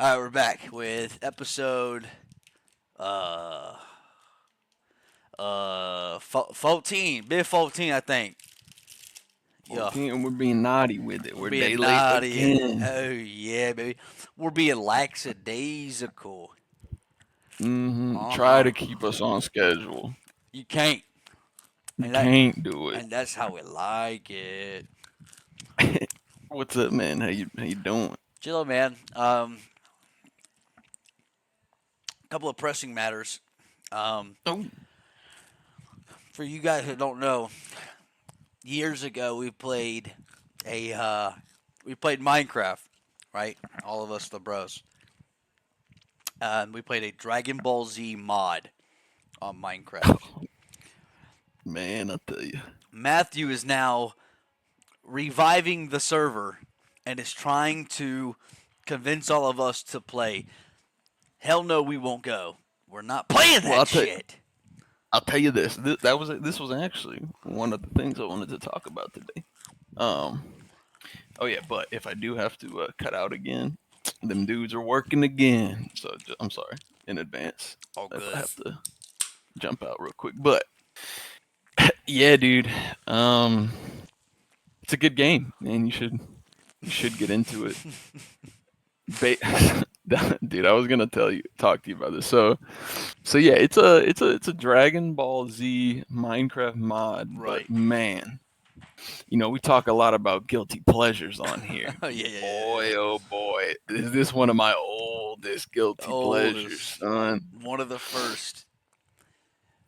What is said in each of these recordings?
All right, we're back with episode uh 14, bit 14, I think. Yeah, 14, and we're being naughty with it. we're We're a day being late naughty. again. Oh yeah, baby, we're being lackadaisical. Uh Try huh. to keep us on schedule. You can't, You and that can't do it. and that's how we like it. What's up, man? How you doing? Chill, man. A couple of pressing matters. Um, Oh, for you guys who don't know, years ago a we played Minecraft, right? All of us, the bros. We played a Dragon Ball Z mod on Minecraft. man, I tell you. Matthew is now reviving the server and is trying to convince all of us to play. Hell no, we won't go. We're not playing Well, that shit. I'll tell you this. This was actually one of the things I wanted to talk about today. Um. Oh yeah, but if I do have to cut out again, them dudes are working again. So I'm sorry in advance All if I good. have to jump out real quick. But yeah, dude. Um. It's a good game, man. You should get into it. Ba- Dude, I was gonna talk to you about this. So yeah, it's a Dragon Ball Z Minecraft mod, but Right. man, we talk a lot about guilty pleasures on here. Yeah, yeah, yeah, Boy, oh boy, is this one of my oldest yeah. guilty pleasures, Oldest. son? One of the first.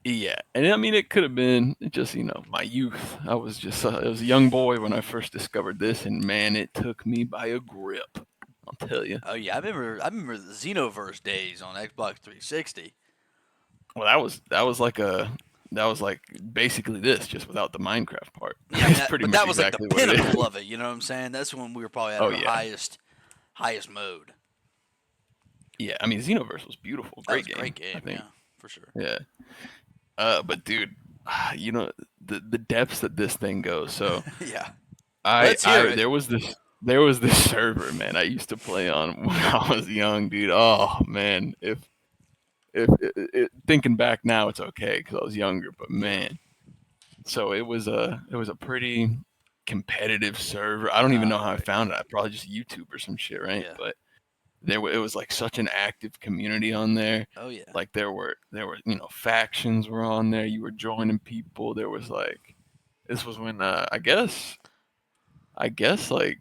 Yeah, and I mean, it could have been just my youth. I was a young boy when I first discovered this, and man, it took me by a grip. I'll tell you. Oh yeah, I remember the Xenoverse days on Xbox 360. Well, that was like basically this, just without the Minecraft part. Yeah, I mean, It's pretty but much that was like the exactly what it pinnacle is. of it. You know what I'm saying? That's when we were probably at Oh our yeah, highest mode. yeah. I mean, Xenoverse was beautiful, That was great a great game. I game. think. Yeah, for sure. Yeah. But dude, you know the depths that this thing goes. So Yeah. I Let's hear I it. there was this server, man, I used to play on when I was young, dude. Oh man, if thinking back now, it's okay because I was younger, but Yeah. man, so it was a pretty competitive server. I don't even know how I Right. found it. I probably just YouTube or some shit, right? Yeah. But it was like such an active community on there. Oh yeah. Like there were factions were on there. You were joining people. There was like this was when I guess like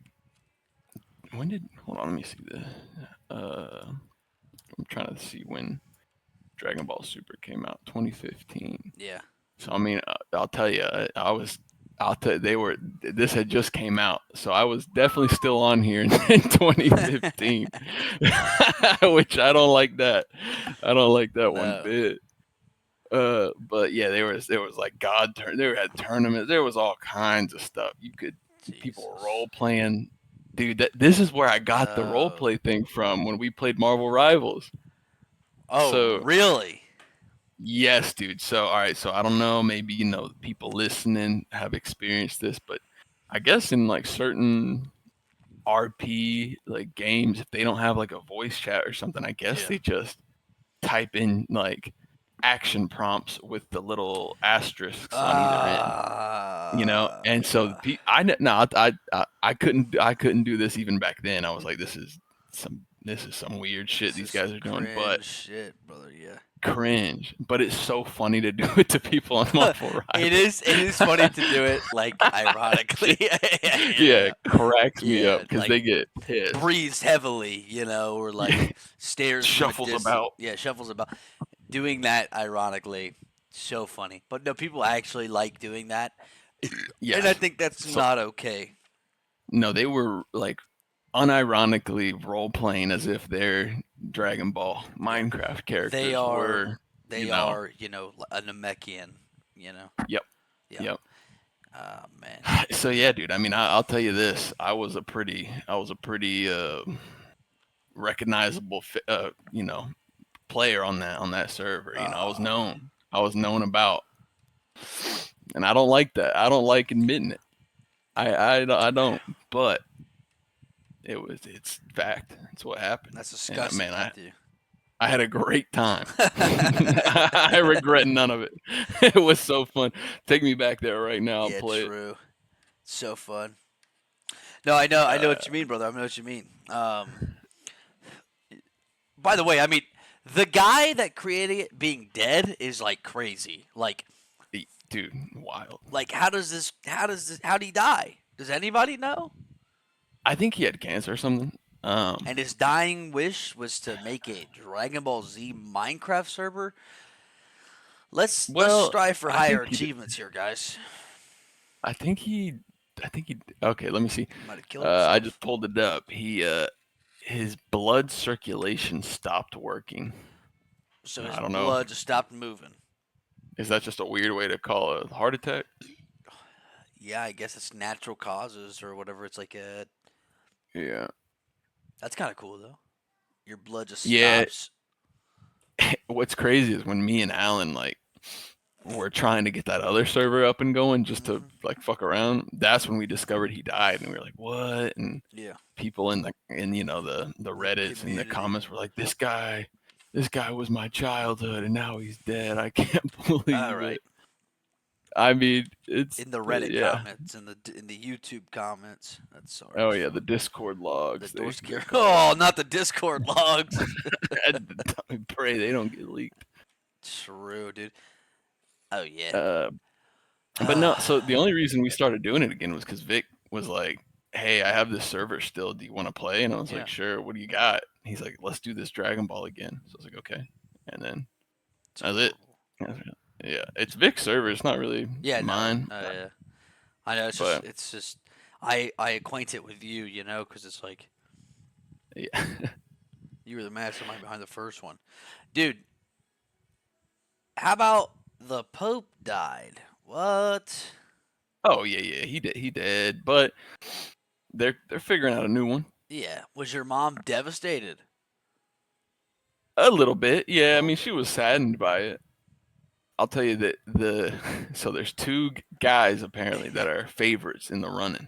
when did hold on, let me see I'm trying to see when Dragon Ball Super came out, 2015. Yeah. So I mean, I'll tell you, I'll tell you, this had just came out, so I was definitely still on here in 2015, which I don't like that. I don't like that one No. bit. But yeah, there was like there had tournaments, there was all kinds of stuff. People were Jesus. role playing. Dude, this is where I got the role Oh. play thing from when we played Marvel Rivals. Oh So really? yes, dude. So, all right. So, I don't know. Maybe people listening have experienced this, but I guess in like certain RP like games, if they don't have like a voice chat or something, I guess Yeah. they just type in like action prompts with the little asterisks on either end. And so Uh. no, I couldn't do this even back then. I was like, this is some weird shit This these is some guys are doing, but cringe shit, brother. Yeah. cringe. But it's so funny to do it to people on Marvel it Rivals. is. It is funny to do it like ironically. yeah, yeah, Yeah, yeah. it cracks me up Yeah, because like they get pissed. breathes heavily, or like stares from a Shuffles distance. about. Yeah, shuffles about. Doing that ironically, so funny. But no, people actually like doing that, and I Yes. think that's So not okay. no, they were like unironically role playing as if they're Dragon Ball Yeah, Minecraft they characters are. were, They you know. are. A Namekian. You know. Yep. Yeah. Yep. Oh man. So yeah, dude. I mean, I'll tell you this. I was a pretty recognizable, player on that server. I was Oh. known. I was known about, and I don't like that. I don't like admitting it. I don't. But It's fact. It's what happened. That's And disgusting, man, Matthew. I had a great time. I regret none of it. It was so fun. Take me back there right now. I'll Yeah, play it. true. So fun. No, I know what you mean, brother. I know what you mean. By the way, I mean the guy that created it being dead is like crazy. Dude, wild. How did he die? Does anybody know? I think he had cancer or something. And his dying wish was to make a Dragon Ball Z Minecraft server. Let's Well, strive for I higher think he. achievements here, guys. I think he. I think he. Okay, let me see. He might have killed I himself. just pulled it up. His blood circulation stopped working. So his I don't know. blood just stopped moving. Is that just a weird way to call a heart attack? Yeah, I guess it's natural causes or whatever. It's like a. Yeah. That's kind of cool though. Your blood just Yeah. stops. What's crazy is when me and Alan were trying to get that other server up and going just to Hmm. like fuck around. That's when we discovered he died, and we were like, "What?" And Yeah, people in the the Reddits and the community. comments were like, this guy was my childhood, and now he's dead. I can't All believe right. it. I mean, it's In the Reddit yeah. comments, in the YouTube comments. That's sorry. Oh That's yeah, the fun. Discord The logs they Dorsky. call Oh, not the Discord logs. it. I pray they don't get leaked. True, dude. Oh yeah. Uh, but no, so the only reason we started doing it again was because Vic was like, "Hey, I have this server still. Do you want to play?" And I was Yeah. like, "Sure. What do you got?" He's like, "Let's do this Dragon Ball again." So I was like, "Okay." And then It's that's it. horrible. Yeah, it's Vic's server. It's not really Yeah, no. mine, Yeah. I know. but It's just. I acquaint it with you, you know, because it's like yeah. you were the mastermind behind the first one, dude. How about the Pope died? What? Oh yeah. He did, but they're figuring out a new one. Yeah. Was your mom devastated? A little bit, yeah. I Oh, mean, okay. she was saddened by it. I'll tell you that so there's two guys apparently that are favorites in the running.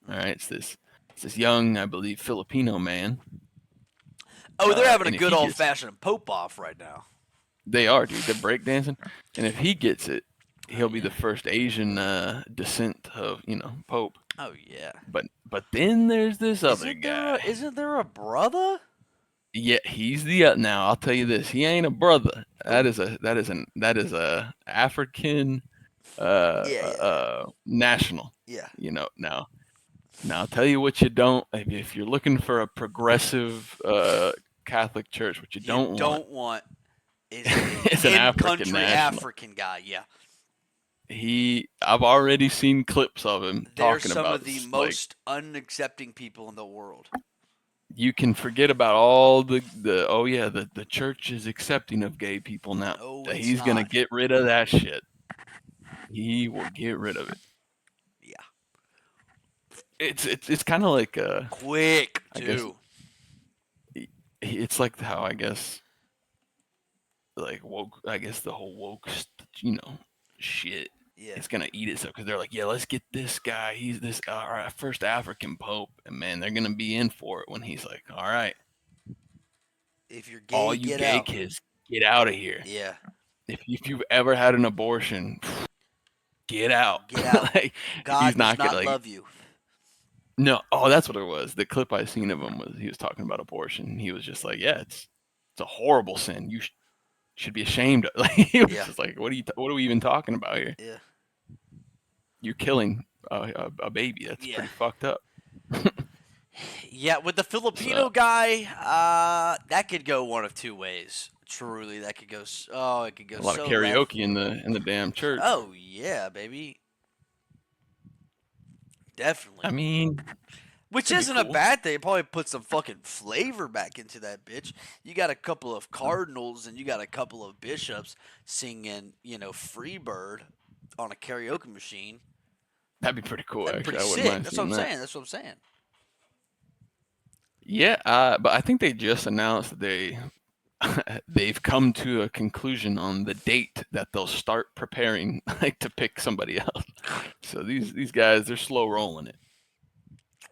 All right, it's this young, I believe, Filipino man, Oh, they're having a and if good he old gets, fashioned Pope off right now. they are, dude, they're breakdancing, and if he gets it, Oh he'll be yeah. the first Asian descent of Pope. Oh yeah. But then there's this other guy. Isn't there a brother? Yeah, he's the now. I'll tell you this: he ain't a brother. Oh That is a African yeah. national. Yeah. Now I'll tell you what you don't. If you're looking for a progressive Catholic church, what you You don't want don't want is a is an in African country national. African guy. Yeah. I've already seen clips of him They're talking some about of the like most unaccepting people in the world. you can forget about all the oh yeah the church is accepting of gay people now. No, it's He's gonna not. get rid of that shit. He will get rid of it. Yeah. It's kind of like Quick, I guess too. it's like how I guess like woke. I guess the whole woke, shit. Yeah. It's gonna eat itself because they're like, yeah, let's get this guy. He's this our first African pope, and man, they're gonna be in for it when he's like, all right, If you're all gay, you get gay out. kids, get out of here. Yeah. If you've ever had an abortion, get out. Get out. Like he's God does not gonna not like love you. no. Oh, that's what it was. The clip I seen of him was he was talking about abortion. He was just like, yeah, it's a horrible sin. You should be ashamed of. Like he was Yeah. just like, what are we even talking about here? Yeah. You're killing a baby. That's Yeah. pretty fucked up. Yeah, with the So Filipino guy, that could go one of two ways. Truly, that could go. Oh, it could go a lot of so left. karaoke in the damn church. Oh yeah, baby, definitely. I mean, Which it'd be isn't a cool. bad thing. It probably put some fucking flavor back into that bitch. You got a couple of cardinals and you got a couple of bishops singing, Freebird on a karaoke machine. That'd be pretty cool. That'd be Actually, pretty I wouldn't sick. mind That's what I'm seeing that. saying. That's what I'm saying. Yeah, but I think they just announced that they've come to a conclusion on the date that they'll start preparing like to pick somebody else. So these guys they're slow rolling it.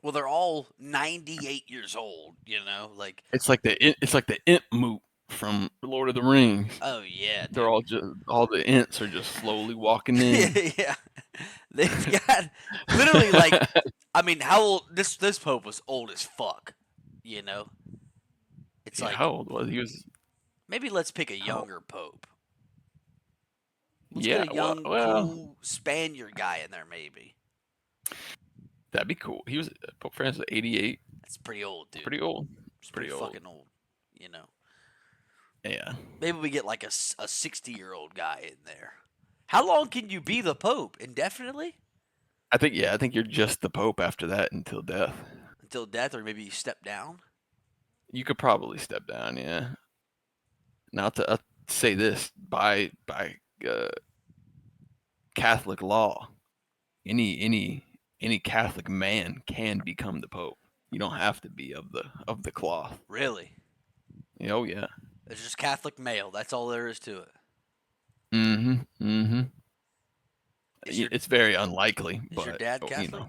Well, they're all 98 years old. Like, It's like the Imp moot from Lord of the Rings. oh yeah, They're dude. all the Ints are just slowly walking in. Yeah, they've got literally like, I mean, how old this pope was old as fuck. You know, it's Yeah, like how old was he? He was maybe let's pick a how? younger pope. Let's get Yeah, a young, well, cool Spaniard guy in there, maybe. that'd be cool. He was Pope Francis was 88. That's pretty old, It's dude. pretty old. It's pretty Pretty old. fucking old. You know, Yeah, maybe we get like a 60-year-old guy in there. How long can you be the pope? Indefinitely? I think you're just the Pope after that until death. Until death, or maybe you step down? You could probably step down. Yeah. Now to say this by Catholic law, any Catholic man can become the Pope. You don't have to be of the cloth. Really? Oh yeah. It's just Catholic male. That's all there is to it. Mm-hmm. Mm-hmm. Is your It's very unlikely, is your but dad you Catholic? know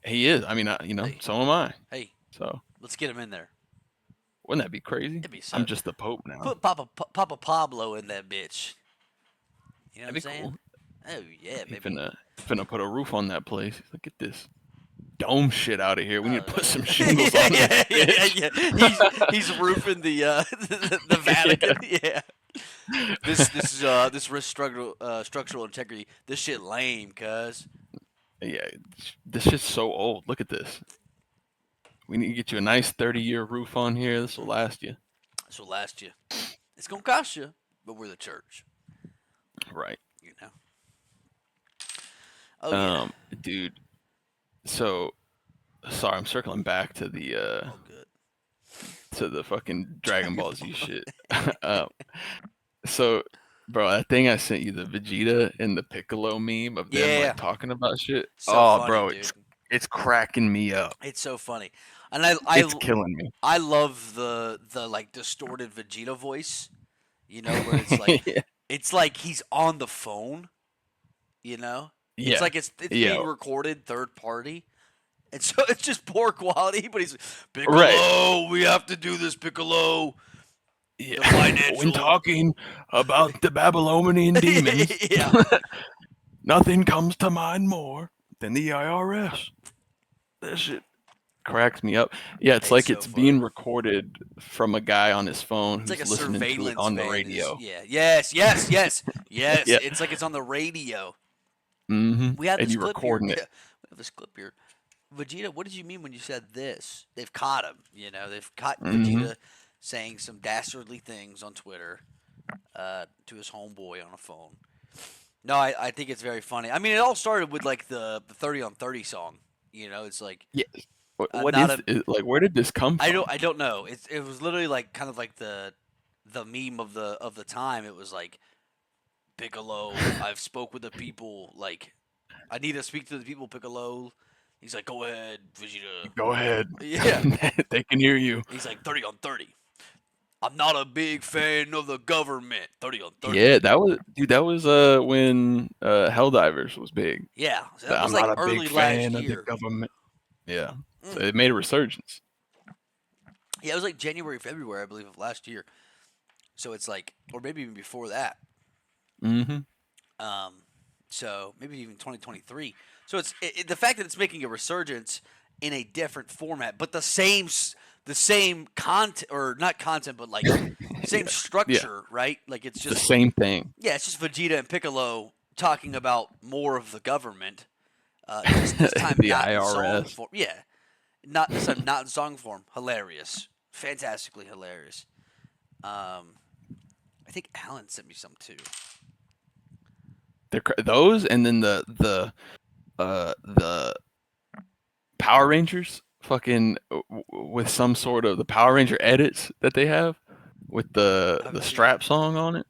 he is. I mean, Hey, so am I. hey, So let's get him in there. wouldn't that be crazy? It'd be I'm so. just the Pope now. Put Papa Pablo in that bitch. You know what That'd I'm be saying? cool. Oh yeah, He baby. finna put a roof on that place. He's like, get this dome shit out of here. We need Oh to put yeah, some shingles yeah, on this yeah, yeah, bitch. yeah. He's roofing the the Vatican. Yeah. This risk structural integrity. This shit lame, cuz. Yeah, yeah. This shit's so old. Look at this. We need to get you a nice 30-year roof on here. This will last you. This will last you. It's gonna cost you, but we're the church. Right. You know. Oh yeah. Dude. So sorry, I'm circling back All good. to the fucking Dragon Dragon Ball Z Ball. shit. um, so, bro, that thing I sent you, the Vegeta and the Piccolo meme of them Yeah. like talking about shit. So Oh, funny, bro, dude. it's cracking me up. It's so funny, and I It's I killing me. I love the like distorted Vegeta voice. Where it's like Yeah, he's on the phone. It's yeah, like it's yeah. being recorded third party, and so it's just poor quality. But he's Right. Piccolo. We have to do this, Piccolo. The Yeah. When financial. talking about the Babylonian demons, Yeah, nothing comes to mind more than the IRS. That shit cracks me up. Yeah, it's it's like so it's funny. being recorded from a guy on his phone It's like who's a listening to it surveillance on the van is radio. yes. Yeah. It's like it's on the radio. Mm-hmm. We have And this you clip here. recording it. Yeah, we have this clip here. Vegeta, what did you mean when you said this? They've caught him. They've caught Mm-hmm. Vegeta saying some dastardly things on Twitter to his homeboy on a phone. No, I think it's very funny. I mean, it all started with like the 30 on 30 song. It's like Yeah. What not is a. it, like? Where did this come from? I don't know. It was literally like kind of like the meme of the time. It was like Piccolo. I've spoke with the people. Like I need to speak to the people. Piccolo. He's like, go ahead, Vegeta. Go ahead. Yeah. They can hear you. He's like 30 on 30. I'm not a big fan of the government. 30 on 30. Yeah, that was dude. That was when Helldivers was big. Yeah, so that But was I'm like not a big early last fan of the year. government. Yeah, so Mm. it made a resurgence. Yeah, it was like January, February, I believe, of last year. So it's like, or maybe even before that. Mm-hmm. Um, so maybe even 2023. So the fact that it's making a resurgence in a different format, but the same content, or not content, but like same Yeah, yeah, structure, right? Like it's it's the just same thing. yeah, it's just Vegeta and Piccolo talking about more of the government. Just this time The not in song IRS. form. Yeah, not this time not in song form. Hilarious, fantastically hilarious. Um, I think Alan sent me some too. Those, and then the Power Rangers, fucking with some sort of the Power Ranger edits that they have with I the haven't seen strap that. song on it.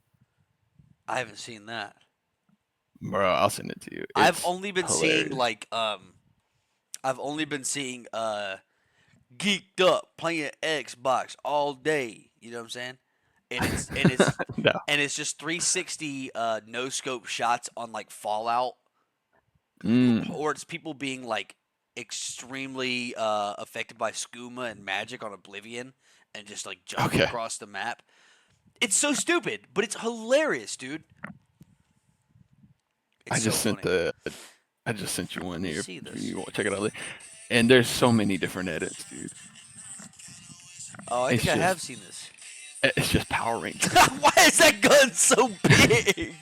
I haven't seen that. Bro, I'll send it to you. I've It's only been seeing hilarious. like I've only been seeing geeked up playing Xbox all day. You know what I'm saying? And it's and it's No. and it's just 360 no scope shots on like Fallout, Mm. or it's people being like extremely affected by skooma and magic on Oblivion and just like jumping Okay. across the map. It's so stupid, but it's hilarious, dude. It's I so just sent funny. the I just sent you Let one me here. see If this. you want to check it out later. And there's so many different edits, dude. Oh, I It's think I just have seen this. it's just Power Rangers. Why is that gun so big?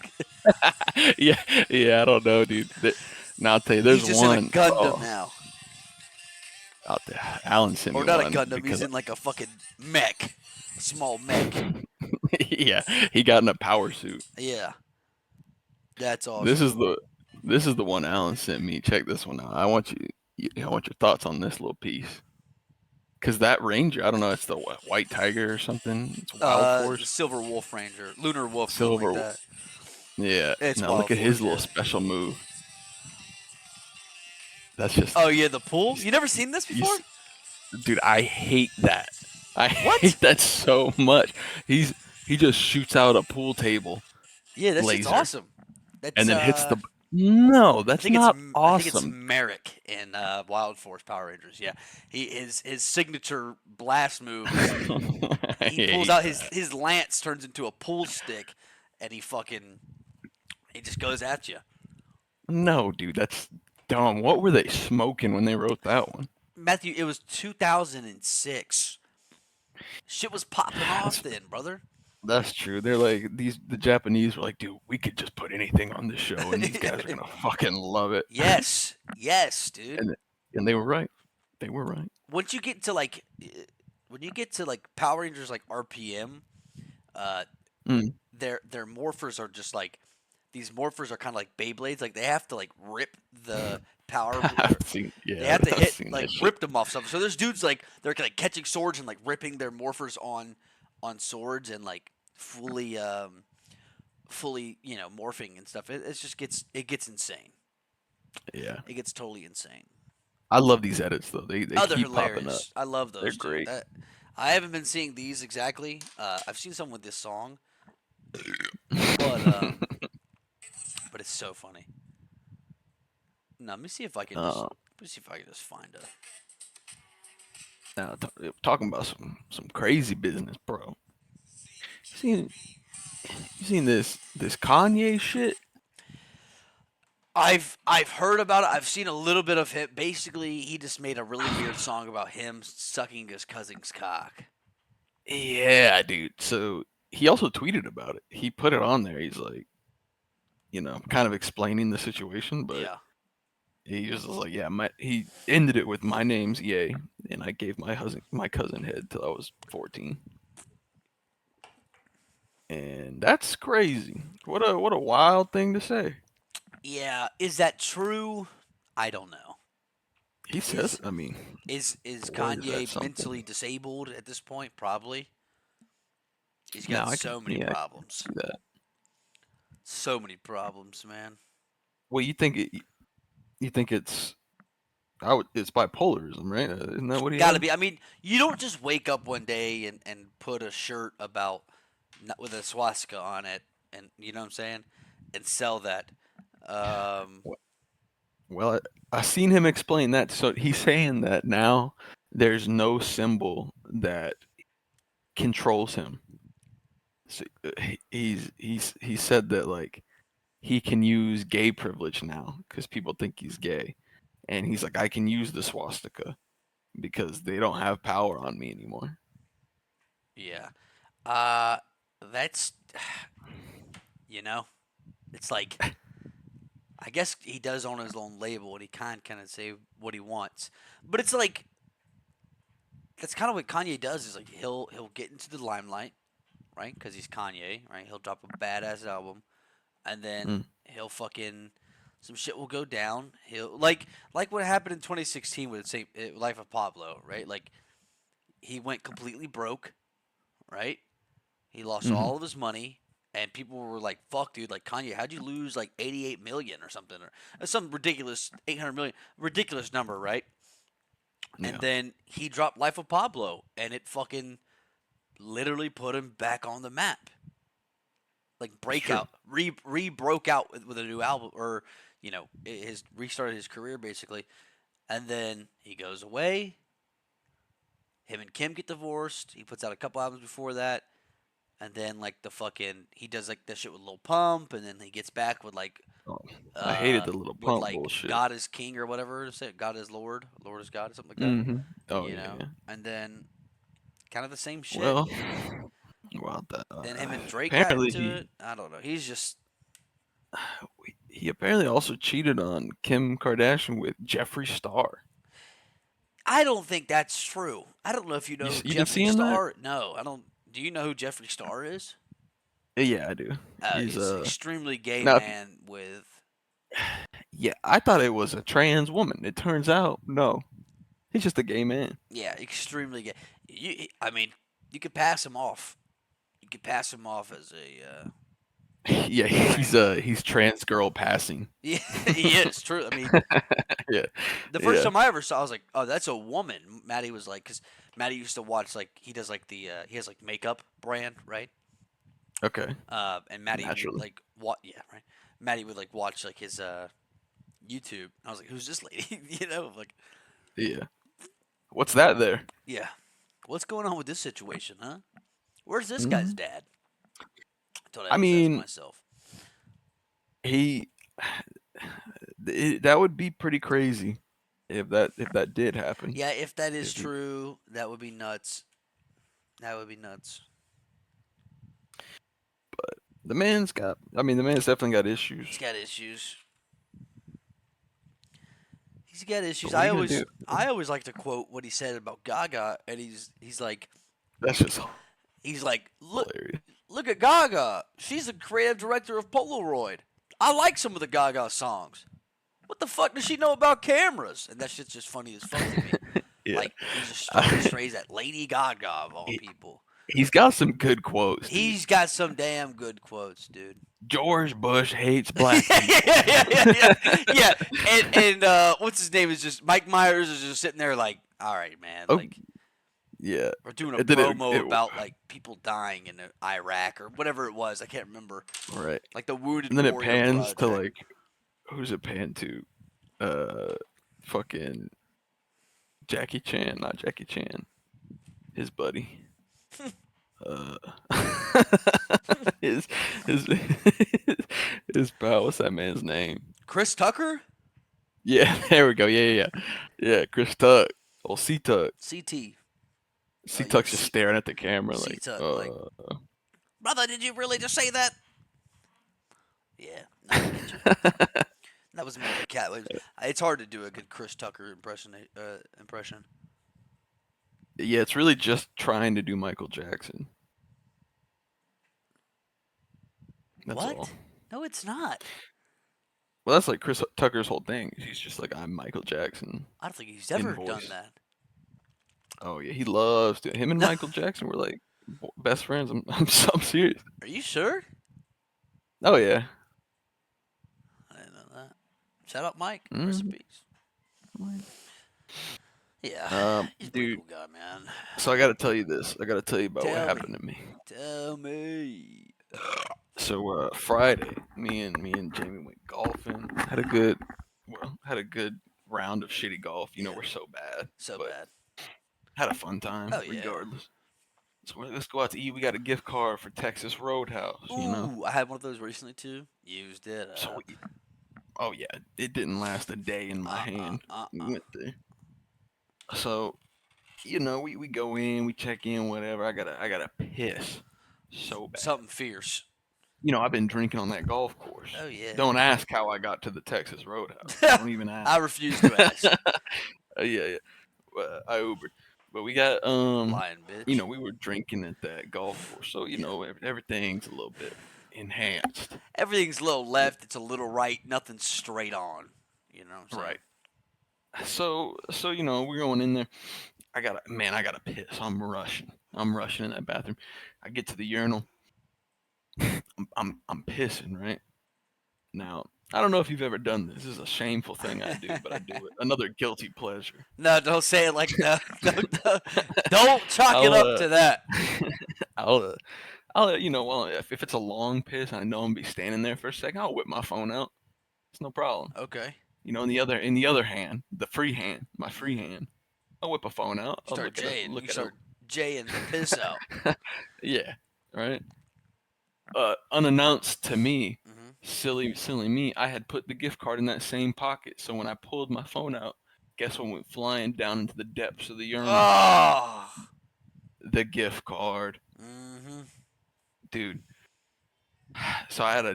Yeah, yeah, I don't know, dude. Now I'll tell you, He's there's just in a one. Gundam Oh, now. out there. Alan sent Or me not a one Gundam, he's because in like a fucking mech. A small mech. yeah, he got in a power suit. Yeah, that's This awesome. is the this is the one Alan sent me. Check this one out. I want your thoughts on this little piece. Cause that ranger, I don't know, it's the white tiger or something. It's Wild Force, Silver Wolf Ranger. Lunar Wolf, something like silver. that. Yeah. It's Now look Wild at his Force, little yeah. special move. That's just, Oh, yeah, the pool? you, You never seen this you, before? dude. I hate that. I What? hate that so much. He just shoots out a pool table Yeah, that shit's laser awesome. and That's, then hits the. No, I that's think it's not I think it's awesome. Merrick in Wild Force Power Rangers. Yeah, his signature blast move is I he pulls hate out that. his lance turns into a pool stick, and he just goes at you. No, dude, that's dumb. What were they smoking when they wrote that one? Matthew, it was 2006. Shit was popping off That's then, brother. That's true. They're like the Japanese were like, dude, we could just put anything on this show, and these guys are gonna fucking love it. Yes, yes, dude. and and they were right. They were right. Once you get to like, when you get to like Power Rangers like RPM, uh, Mm. their morphers are just like these morphers are kind of like Beyblades. Like they have to like rip the power. I've seen, They yeah, have to I've hit seen like that shit. rip them off something. So there's dudes like they're like catching swords and like ripping their morphers on swords and like fully morphing and stuff. It just gets insane. Yeah, It gets totally insane. I love these edits though. They Oh, they're keep popping up. hilarious. I love They're those too. great. That I haven't been seeing these exactly. I've seen some with this song, but it's so funny. Now let me see if I can just uh, let me see if I can just find a. Now talking about some crazy business, bro. You seen you seen this Kanye shit? I've heard about it. I've seen a little bit of it. Basically, he just made a really weird song about him sucking his cousin's cock. Yeah, dude. So he also tweeted about it. He put it on there. He's like, kind of explaining the situation, but Yeah, he just was like, yeah, he ended it with my name's EA, and I gave my cousin head till I was 14, and that's crazy. What a wild thing to say. yeah. Is that true? I don't know. He says, Is I mean, is or is that Kanye mentally something? disabled at this point? Probably. He's No, got so many I can problems. see that. So many problems, man. Well, you think it's bipolarism, right? Isn't that what he Got to has? be. I mean, you don't just wake up one day and put a shirt about with a swastika on it, and you know what I'm saying, and sell that. Um, Well, I seen him explain that. So he's saying that now there's no symbol that controls him. So, he said that like he can use gay privilege now because people think he's gay, and he's like, I can use the swastika because they don't have power on me anymore. yeah. Uh, that's you know, it's like I guess he does own his own label and he can kind of say what he wants, but it's like that's kind of what Kanye does. Is like he'll get into the limelight, right? Because he's Kanye, right? He'll drop a badass album, and Mm, then he'll fucking some shit will go down. He'll like what happened in 2016 with say Life of Pablo, right? Like he went completely broke, right? He lost hmm all of his money, and people were like, "Fuck, dude! Like Kanye, how'd you lose like 88 million or something, or some ridiculous 800 million, ridiculous number, right?" And Yeah, then he dropped Life of Pablo, and it fucking literally put him back on the map. Like it's true. breakout, re broke out with a new album, or his restarted his career basically. And then he goes away. Him and Kim get divorced. He puts out a couple albums before that. And then like the fucking he does like that shit with Lil Pump, and then he gets back Oh, I hated uh the little with pump like bullshit. God is King or whatever to say, God is Lord, Lord is God or something like that. Hmm. Oh You yeah, know, yeah. and then kind of the same shit. Well, well, Then him and Drake got apparently into it. I don't know. He's just he apparently also cheated on Kim Kardashian with Jeffree Star. I don't think that's true. I don't know if you know who You been Jeffree seeing that? Star. No, I don't. Do you know who Jeffree Star is? Yeah, I do. He's He's an extremely gay now man with. yeah, I thought it was a trans woman. It turns out no, he's just a gay man. Yeah, extremely gay. I mean, you could pass him off. You could pass him off as Yeah, a trans. he's trans girl passing. Yeah, he is true. I mean, Yeah, the first yeah. time I ever saw, I was like, "Oh, that's a woman." Maddie was like, because Maddie used to watch like he does like he has like makeup brand, right? Okay, And Maddie would naturally. like what? Yeah, right. Maddie would like watch like his YouTube. I was like, "Who's this lady?" You know, like, Yeah. What's that there? yeah, what's going on with this situation, huh? Where's this guy's Hmm. dad? That's what I I always ask mean, myself. he that would be pretty crazy if that did happen. Yeah, if that is If he, true, that would be nuts. That would be nuts. the man's got, I mean, the man's definitely got issues. He's got issues. He's got But issues. what are I you gonna do? always I always like to quote what he said about Gaga, and That's just he's like hilarious. look at Gaga. She's the creative director of Polaroid. I like some of the Gaga songs. What the fuck does she know about cameras? And that shit's just funny as fuck to me. Yeah. Like he's just throwing strays at Lady Gaga of all He, people. he's got some good quotes, dude. He's got some damn good quotes, dude. George Bush hates yeah, black people. yeah, yeah, yeah, yeah, yeah. And what's his name is just Mike Myers is just sitting there like, all right, man, Oh, like yeah. we're doing a It did promo it about like people dying in Iraq or whatever it was. I can't remember. right. Like the Wounded And then it Warrior pans to Project. like, who's it pan to? Uh, fucking Jackie Chan, not Jackie Chan, his buddy. Uh, his his his pal. What's that man's name? Chris Tucker, Yeah, there we go. Yeah, yeah, yeah. Yeah, Chris Tuck. Well, C Tuck. CT. C Yeah, Tuck's just staring at the camera C like, Tuck. Like, brother, did you really just say that? Yeah, no, I get you. That was more of a cat. It's hard to do a good Chris Tucker impression. Impression. yeah, it's really just trying to do Michael Jackson. That's all. What? No, it's not. Well, that's like Chris Tucker's whole thing. He's just like, I'm Michael Jackson I don't think he's in ever done voice. that. Oh yeah, he loves to. Him and No, Michael Jackson were like best friends. I'm serious. are you sure? Oh yeah. I didn't know that. Shout out Mike. Hmm. Recipes. Yeah, he's a pretty Dude. cool guy, man. So I got to tell you this. I got to tell you about what Tell me. happened to me. Tell me. So Friday, me and Jamie went golfing. Had a good round of shitty golf. You know Yeah, we're so bad, so but bad. had a fun time Oh yeah. regardless. So let's go out to eat. We got a gift card for Texas Roadhouse. You know. Ooh, I had one of those recently too. Used it So up. oh yeah, it didn't last a day in my Uh uh hand. uh We uh. went there. So we go in, we check in, whatever. I gotta piss so bad. Something fierce. I've been drinking on that golf course. Oh yeah. Don't ask how I got to the Texas Roadhouse. Don't even ask. I refuse to ask. Yeah, yeah. I Ubered, but we got Lying bitch. we were drinking at that golf course, so Yeah. everything's a little bit enhanced. Everything's a little left. It's a little right. Nothing's straight on. You know what I'm saying? Right. So we're going in there. I gotta piss. I'm rushing in that bathroom. I get to the urinal. I'm pissing right now. I don't know if you've ever done this. This is a shameful thing I do, but I do it. Another guilty pleasure. No, don't say it like that. Don't chalk it I'll up to that. I'll I'll well if it's a long piss and I know I'm gonna be standing there for a second, I'll whip my phone out. It's no problem. Okay. In the other hand, the free hand, my free Mm. hand, I'll whip a phone out. I'll Start jaying. look You at a start jaying the piss out. yeah, right. Unannounced to me, Hmm. silly me, I had put the gift card in that same pocket. So when I pulled my phone out, guess what went flying down into the depths of the urinal? Oh. The gift card, Hmm. dude. So I had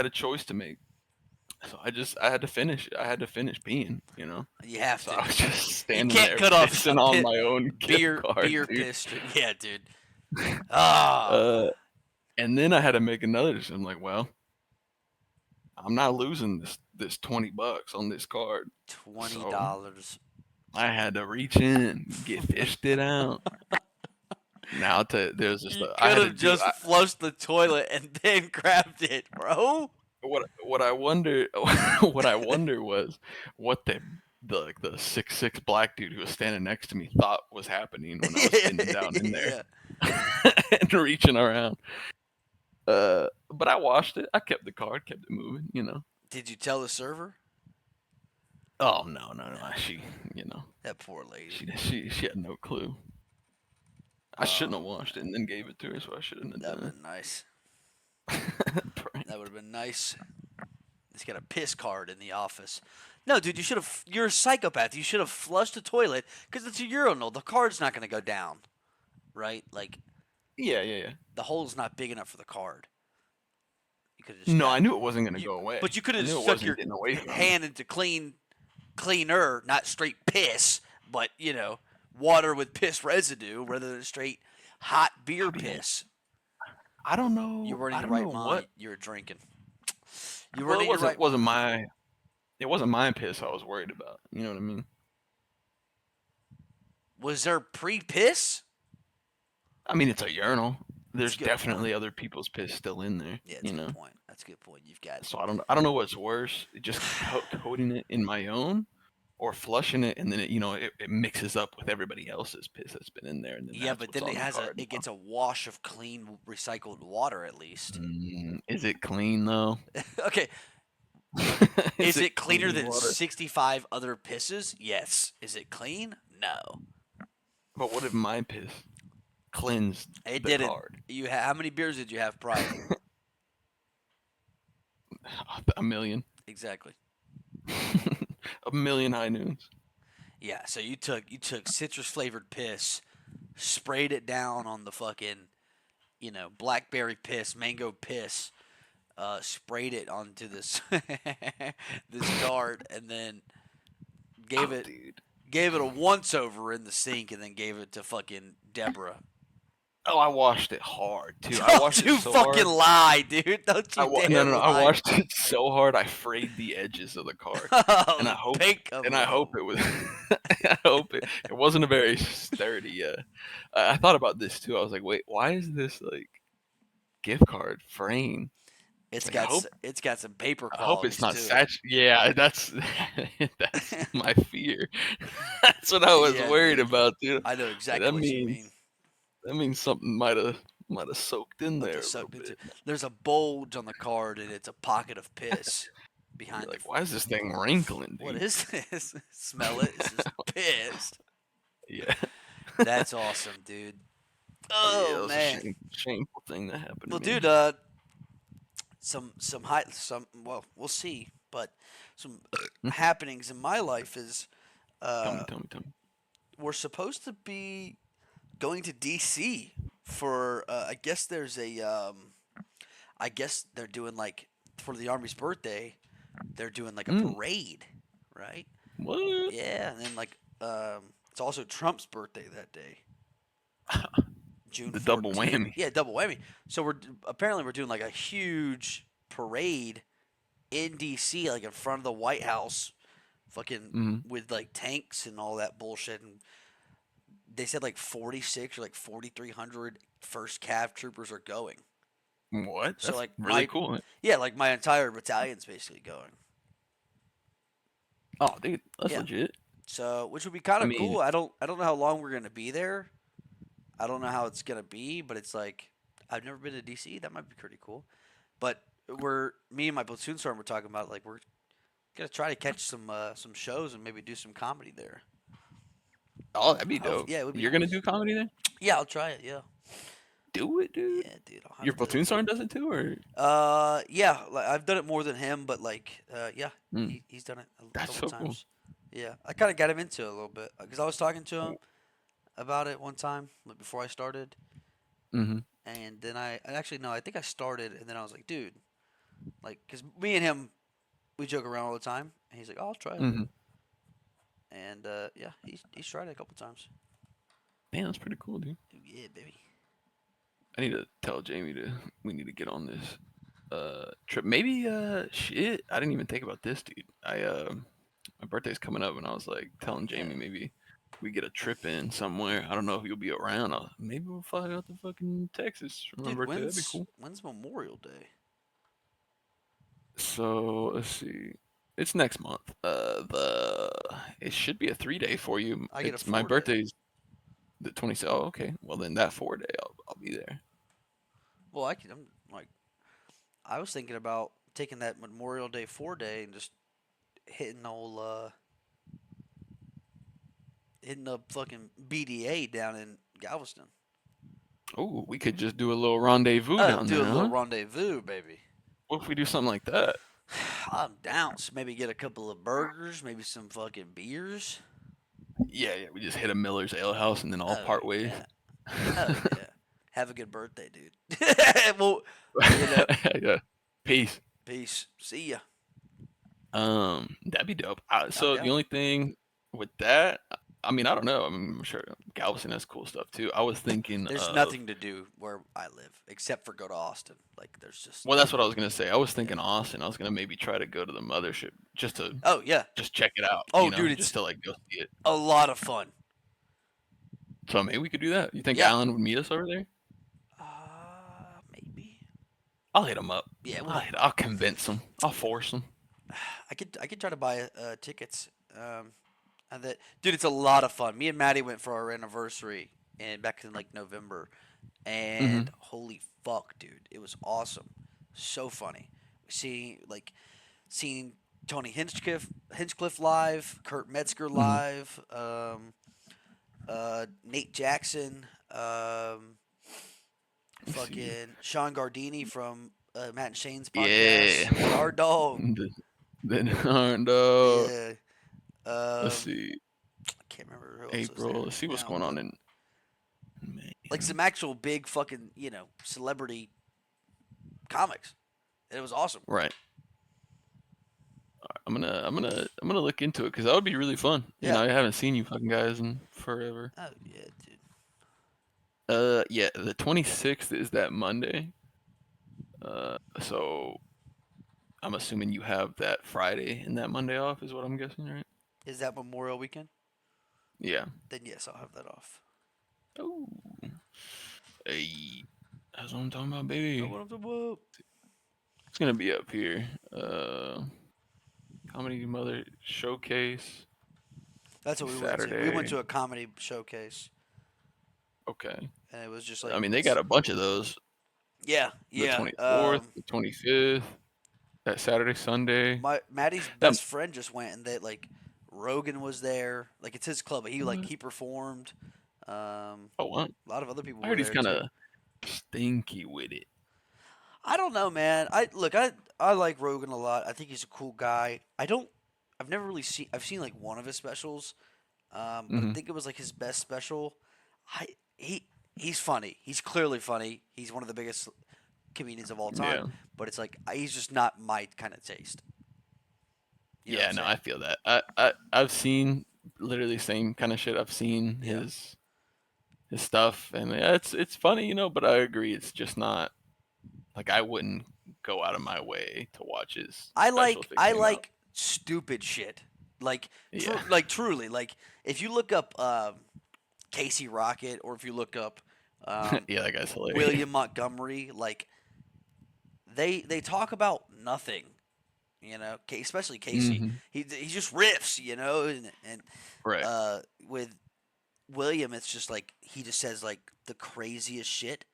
a choice to make. So I had to finish it. I had to finish peeing, you know. You have So to. I was just You standing can't there cut off pissing a on pit my own gift card, beer dude. piss streak. Yeah, dude. Ah. Uh, and then I had to make another decision. I'm like, well, I'm not losing this $20 on this card. $20. So I had to reach in, get fished it out. Now I'll tell you, there's just You I could had to have do just flushed the toilet and then grabbed it, bro. what I wonder what I wonder was what the 6'6" black dude who was standing next to me thought was happening when I was bending down in there Yeah. and reaching around. But I washed it. I kept the card, kept it moving. Did you tell the server? Oh no, No. she you know That poor lady. she had no clue. I shouldn't have Oh, washed it and then gave it to her, so I shouldn't have that would done have been nice. it. That would Prank. have been nice. He's got a piss card in the office. No, dude, you should have. You're a psychopath. You should have flushed the toilet because it's a urinal. The card's not going to go down, right? Like Yeah. the hole's not big enough for the card. You could have just No, I got knew it wasn't gonna you, go away. but you could I have knew it stuck wasn't your getting away from me. hand into cleaner, not straight piss, but water with piss residue rather than straight hot beer I mean, piss. I don't You know. weren't in I your don't right know what. mind. You were drinking. You Well, weren't in your right mind. it wasn't my piss I was worried about. You know what I mean? Was there pre-piss? I mean, it's a urinal. That's a There's good point. definitely other people's piss still in there. Yeah, that's You a good know. point. That's a good point. You've got So I don't know what's worse, just coating it in my own, or flushing it and then it mixes up with everybody else's piss that's been in there, and then yeah, that's but what's then on the card it now. gets a wash of clean recycled water at least. Is it clean though? Okay, Is is it it cleaner clean than water? 65 other pisses? Yes. Is it clean? No. But what if my piss cleansed It the didn't. card? How many beers did you have prior? A million. Exactly. A million high noons. Yeah, so you took citrus flavored piss, sprayed it down on the fucking, blackberry piss, mango piss, sprayed it onto this this card, and then gave Oh, it dude. gave it a once over in the sink, and then gave it to fucking Deborah. Oh, I washed it hard too. I Don't washed it you so fucking hard. lie, dude! Don't you No, dare no, no. I lie! washed it so hard I frayed the edges of the card, Oh, and the pink of I them. hope it was. I hope it wasn't a very sturdy. I thought about this too. I was like, wait, why is this like gift card fraying? It's Like, got it's got some paper I hope it's qualities not to it. Yeah, that's that's my fear. That's what I was Yeah, worried dude. about, dude. I know Like, exactly what you mean. that means something might have soaked in Like there they a little sucked into. bit. There's a bulge on the card, and it's a pocket of piss You're behind the. like, why is this thing wrinkling, What dude? is this? Smell it. This is piss. Yeah, That's awesome, dude. yeah, Oh that was a man. shameful thing that happened Well, to me. dude. Some high some. Well, we'll see. But some Hmm? happenings in my life is uh Tell me. we're supposed to be going to DC for I guess there's a I guess they're doing like for the Army's birthday, they're doing like a Mm, parade, right? what? Yeah, and then like it's also Trump's birthday that day, June The double 14th. whammy. Yeah, double whammy. So we're doing like a huge parade in DC, like in front of the White House, fucking Mm, with like tanks and all that bullshit. And they said like 46 or like 4,300 first Cav troopers are going. what? So That's like really cool. yeah, like my entire battalion's basically going. Oh, dude, that's Yeah. legit. So which would be kind I of cool. mean, I don't know how long we're gonna be there. I don't know how it's gonna be, but it's like I've never been to DC. That might be pretty cool. But me and my platoon sergeant were talking about like Gotta try to catch some shows and maybe do some comedy there. Oh, that'd be Hope, dope. yeah, it would be You're gonna nice. do comedy there? Yeah, I'll try it. Yeah, Do it, dude. yeah, dude. I'll Your have to. platoon sergeant does it too, or Yeah, like, I've done it more than him, but like, yeah, mm, he's done it a that's couple so cool. times. Yeah, I kind of got him into it a little bit because I was talking to him about it one time, like before I started, Mm-hmm. and then I actually no, I think I started, and then I was like, dude, like, because me and him we joke around all the time, and he's like, oh, I'll try it, Mm-hmm. and yeah, he's tried it a couple times. Man, that's pretty cool, dude. Yeah, baby. I need to tell Jamie to we need to get on this trip. Maybe shit. I didn't even think about this, dude. My birthday's coming up, and I was like Oh telling yeah. Jamie maybe we get a trip in somewhere. I don't know if you'll be around. Maybe we'll fly out to fucking Texas for my Dude, birthday. That'd be cool. when's Memorial Day? So let's see. It's next month. The it should be a 3 day for you. I get a It's my 4 day. birthday's the 27th. Oh, okay. Well, then that 4 day, I'll be there. Well, I'm like, I was thinking about taking that Memorial Day 4 day and just hitting old hitting the fucking BDA down in Galveston. Oh, we could just do a little rendezvous Oh, down do a there, little huh? rendezvous, baby. What if we do something like that? I'm down. So maybe get a couple of burgers, maybe some fucking beers. Yeah, yeah. We just hit a Miller's Ale House and then all Oh part ways. yeah. Oh yeah. Have a good birthday, dude. Well, you know, Yeah. Peace. peace. See ya. That'd be dope. I'm So the down. only thing with that, I mean, I don't know. I mean, I'm sure Galveston has cool stuff too. I was thinking There's of, nothing to do where I live except for go to Austin. Like there's just well, that's what I was gonna say. I was yeah. thinking Austin. I was gonna maybe try to go to the mothership just to Oh yeah. just check it out, Oh dude, just it's to like go see it. a lot of fun. So maybe we could do that. You think Yeah. Alan would meet us over there? Maybe. I'll hit him up. Yeah, we'll hit him up. I'll convince him. I'll force him. I could try to buy tickets. And that dude, it's a lot of fun. Me and Maddie went for our anniversary and back in like November, Mm-hmm. and holy fuck, dude, it was awesome. So funny. Seeing Tony Hinchcliffe live, Kurt Metzger Mm-hmm. live, Nate Jackson, Let's see. fucking Sean Gardini from Matt and Shane's Yeah. podcast, Yard Dog. Then and Yeah. let's Um, see. I can't remember who else was April. there Let's see what's now, going on but in May. like some actual big fucking celebrity comics. And it was awesome. Right. I'm gonna look into it because that would be really fun. Yeah. I haven't seen you fucking guys in forever. Oh yeah, dude. Yeah, the 26th is that Monday. So I'm assuming you have that Friday and that Monday off is what I'm guessing, right? Is that Memorial Weekend? Yeah. Then yes, I'll have that off. Oh, hey, that's what I'm talking about, I baby. want to whoop. It's gonna be up here. Comedy Mother Showcase That's what we went to. We went Saturday. to a comedy showcase, Okay. and it was just I like mean, they got it's a bunch of those. yeah, The yeah. 24th, the 25th, that Saturday, Sunday. My Maddie's That best friend just went, and they like Rogan was there. Like it's his club, but what? he performed. Oh, wow. A lot of other people I were heard he's there kind too. of stinky with it. I don't know, man. I like Rogan a lot. I think he's a cool guy. I've never really seen. I've seen like one of his specials, but I Hmm. think it was like his best special. I he's funny. He's clearly funny. He's one of the biggest comedians of all time. Yeah. But it's like he's just not my kind of taste. You know what I'm Yeah, no, saying? I feel that. I've seen literally same kind of shit. I've seen Yeah. his stuff, and yeah, it's funny, but I agree, it's just not like I wouldn't go out of my way to watch his special if it I came out. like stupid shit. Like Yeah. truly like if you look up Casey Rocket or if you look up um, Yeah, that guy's hilarious. William Montgomery, like they talk about nothing, especially Casey. Hmm. He just riffs, and Right. with William, it's just like he just says like the craziest shit.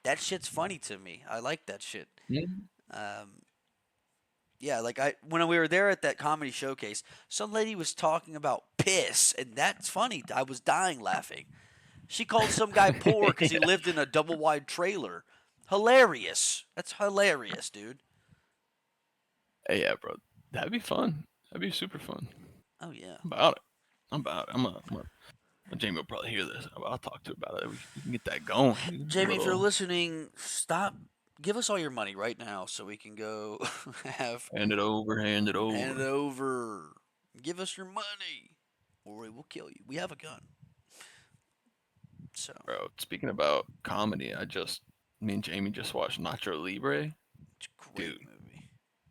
That shit's funny to me. I like that shit. Mhm. Um, Yeah, like I when we were there at that comedy showcase, some lady was talking about piss, and that's funny. I was dying laughing. She called some guy poor because he Yeah. lived in a double wide trailer. Hilarious. That's hilarious, dude. Hey, yeah, bro. That'd be fun. That'd be super fun. Oh yeah. I'm about it. I'm about it. Jamie will probably hear this. I'll talk to her about it. We can get that going, dude. A Jamie, if you're little listening, stop. Give us all your money right now so we can go have hand it hand it over. over. Give us your money, or we will kill you. We have a gun. So Bro, speaking about comedy, me and Jamie just watched Nacho Libre. it's a great Dude, movie.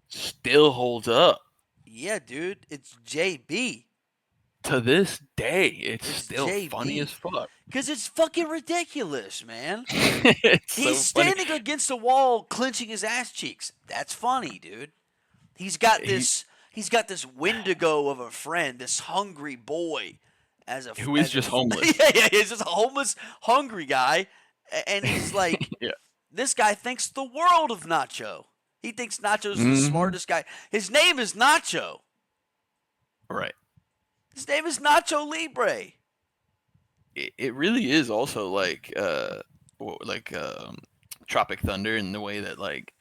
still holds up. Yeah, dude, it's JB. To this day, it's It's still funny as JB. fuck. Cause it's fucking ridiculous, man. It's He's so funny. standing against the wall, clenching his ass cheeks. That's funny, dude. He's got He this. He's got this Wendigo of a friend, this hungry boy, who is just homeless. yeah, yeah, he's just a homeless, hungry guy, and he's like, Yeah. this guy thinks the world of Nacho. He thinks Nacho's the Hmm. smartest guy. His name is Nacho. Right. His name is Nacho Libre. It really is also like like Tropic Thunder in the way that like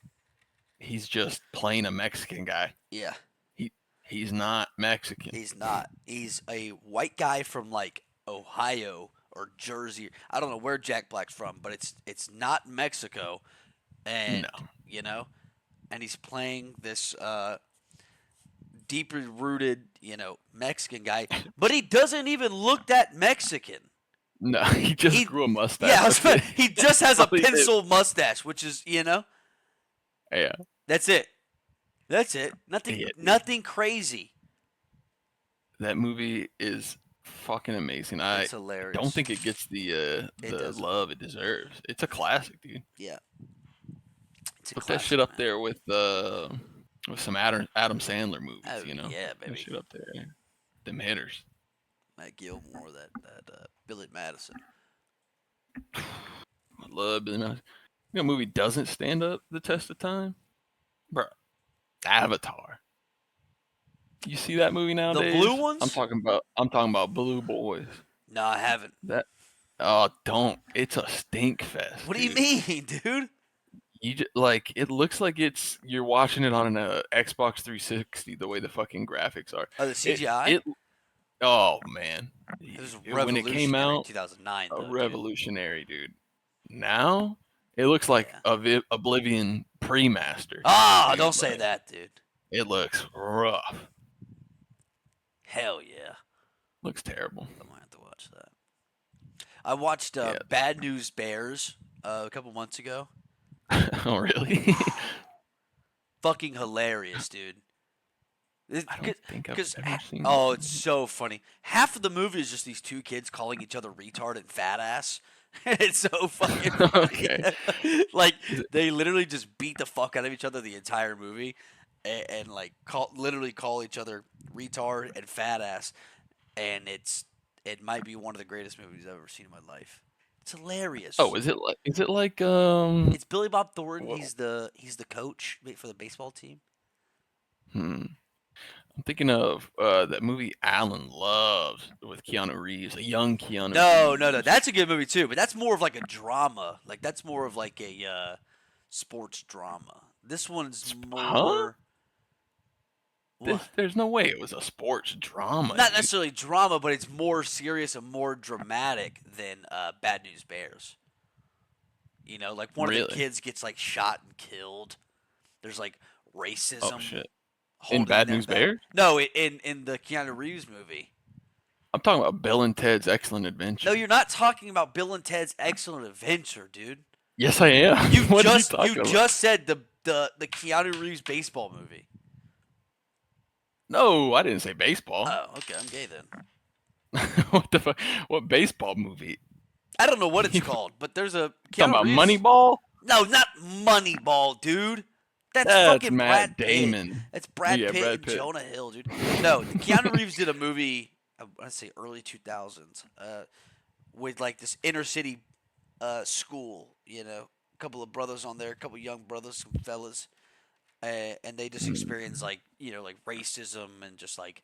he's just playing a Mexican guy. Yeah, He he's not Mexican. he's not. He's a white guy from like Ohio or Jersey. I don't know where Jack Black's from, but it's not Mexico. And No. you know, and he's playing this deeply rooted, Mexican guy, but he doesn't even look that Mexican. No, he just He, grew a yeah, mustache. That's it. he just has That's a all he did. pencil mustache, which is, Yeah. that's it. That's it. Yeah, dude. Nothing crazy. That movie is fucking amazing. I It's don't hilarious. think it gets It the doesn't. love it deserves. It's a classic, dude. Yeah, it's a Put that shit classic, up man. there with some Adam Sandler movies, Oh you know. yeah, That baby. shit up there. Them hitters. Matt Gilmore, that Billy Madison. I love Billy Madison. You know, a movie doesn't stand up the test of time, bro. Avatar. You see that movie The blue nowadays? ones? I'm talking about Blue Boys. No, I haven't. That oh don't. It's a stink fest, What do you dude. mean, dude? You just, like it looks like you're watching it on an Xbox 360 the way the fucking graphics are. Oh, the It CGI. it oh man. It was When it came revolutionary in out, 2009, a though, dude. revolutionary, dude. Now it looks like Yeah. Oblivion pre-mastered, Ah, dude. don't say Like that, dude. it looks rough. Hell yeah. Looks terrible. I'm gonna have to watch that. I watched Yeah. Bad News Bears a couple months ago. Oh really? Fucking hilarious, dude. I don't think I've Because ever seen oh, it's that. so funny. Half of the movie is just these two kids calling each other retard and fat ass. It's so fucking funny. Okay. Like Is it, they literally just beat the fuck out of each other the entire movie, and like literally call each other retard and fat ass. And it might be one of the greatest movies I've ever seen in my life. It's oh, hilarious. is it like It's Billy Bob Thornton. wha- He's the coach for the baseball team. hmm. I'm thinking of that movie Alan Loves with Keanu Reeves, a young Keanu No, no, no. Reeves. That's a good movie too, but that's more of like a drama. Like that's more of like a sports drama. This one's Huh? more what? There's no way it was a sports drama, Not dude. necessarily drama, but it's more serious and more dramatic than Bad News Bears. Like one of the Really? kids gets like shot and killed. There's like Oh racism shit. In holding Bad them News back. Bears? No, in the Keanu Reeves movie. I'm talking about Bill and Ted's Excellent No, Adventure. you're not talking about Bill and Ted's Excellent Adventure, dude. Yes, I am. You What are you just you talking about? just said the Keanu Reeves baseball movie. No, I didn't say baseball. Oh, okay, I'm gay then. What the fuck? What baseball movie? I don't know what it's You called, but there's a talking Keanu about Reeves. Moneyball? No, not Moneyball, dude. That's That's fucking Matt Brad Pitt. Damon. That's Brad Yeah, Pitt Brad and Pitt. Jonah Hill, dude. No, Keanu Reeves did a movie. I want to say early 2000s, with like this inner city school. A couple of brothers on there, a couple young brothers, some fellas, and they just experience Mm. like like racism and just like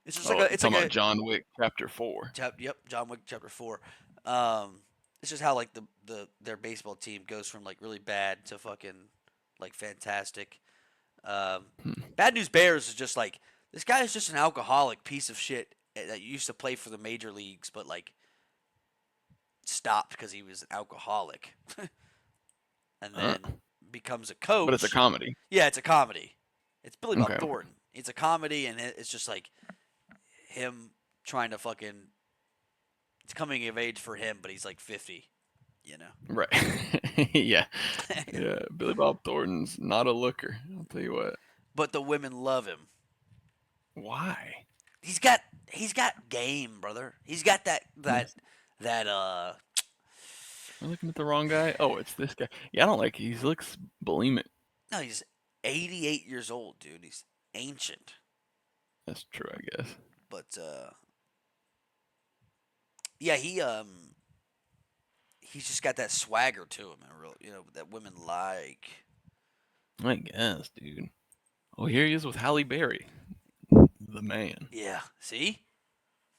it's just like Oh, a you're it's talking like about a John Wick Chapter 4. yep, John Wick Chapter 4. Um, it's just how like their baseball team goes from like really bad to fucking like fantastic. Um, Hmm. Bad News Bears is just like this guy is just an alcoholic piece of shit that used to play for the major leagues, but like stopped because he was an alcoholic, and Uh, then becomes a but it's a coach. comedy. Yeah, it's a comedy. It's Billy Bob Okay, okay. Thornton. It's a comedy, and it's just like him trying to fucking. It's coming of age for him, but he's like 50. You know. Right. Yeah. Yeah. Billy Bob Thornton's not a looker. I'll tell you what. But the women love him. Why? He's got he's got game, brother. He's got that Am I looking at the wrong guy? Oh, it's this guy. Yeah, I don't like. He looks bulimic. no, he's 88 years old, dude. He's ancient. That's true, I guess. But yeah, he's just got that swagger to him, and real, that women like. I guess, dude. Oh, here he is with Halle Berry, the man, Yeah, see?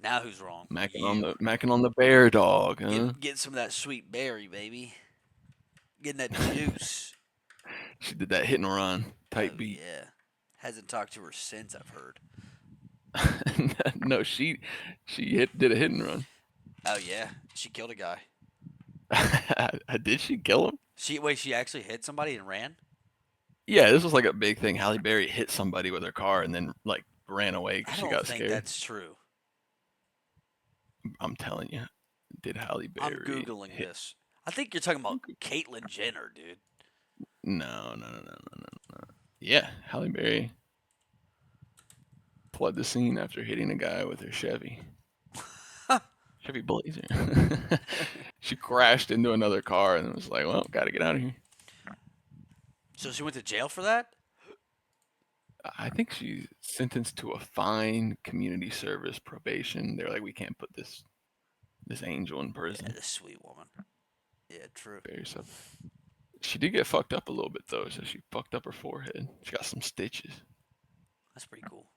Now who's wrong? You. macking on the bear dog, Getting huh? getting some of that sweet berry, baby. Getting that juice. She did that hit and run Oh type beat. yeah. Hasn't talked to her since, I've heard. No, she did a hit and run. Oh yeah. She killed a guy. Did she kill him? She actually hit somebody and ran? Yeah, this was like a big thing. Halle Berry hit somebody with her car and then like ran away because I she don't got think scared. that's true. I'm telling you, did Halle I'm Berry googling hit? this. I think you're talking about Caitlyn Jenner, dude. No, no, no, no, no, no, no. Yeah, Halle Berry fled the scene after hitting a guy with her Chevy Blazer. She crashed into another car and was like, "Well, got to get out of here." So she went to jail for that? I think she's sentenced to a fine, community service, probation. They're like, "We can't put this angel in Yeah, prison." this sweet woman. Yeah, true. Very so. She did get fucked up a little bit though, so she fucked up her forehead. She got some stitches. That's pretty cool.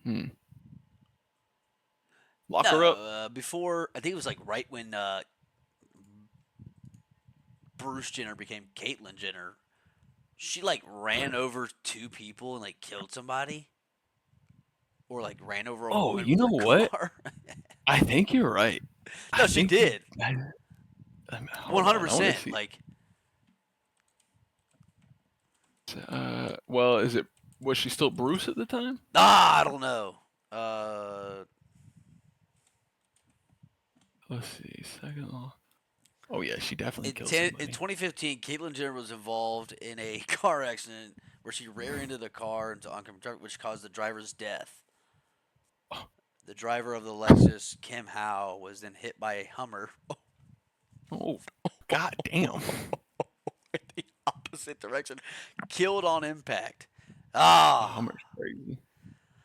Hmm. Lock her No, up. before I think it was like right when Bruce Jenner became Caitlyn Jenner. She like ran over two people and like killed somebody, or like ran over a Oh, woman you with know her what? car. I think you're right. I No, she think you. did. One Hold hundred on. I want to percent. see. Like, Well, was she still Bruce at the time? I don't know. Uh, Let's see. Second law. Oh yeah, she definitely in killed in somebody. 2015, Caitlyn Jenner was involved in a car accident where she rear-ended a car into oncoming truck, which caused the driver's death. Oh, The driver of the Lexus, Kim Howe, was then hit by a Hummer oh, god damn. in the opposite direction, killed on impact. A Ah, Hummer's crazy.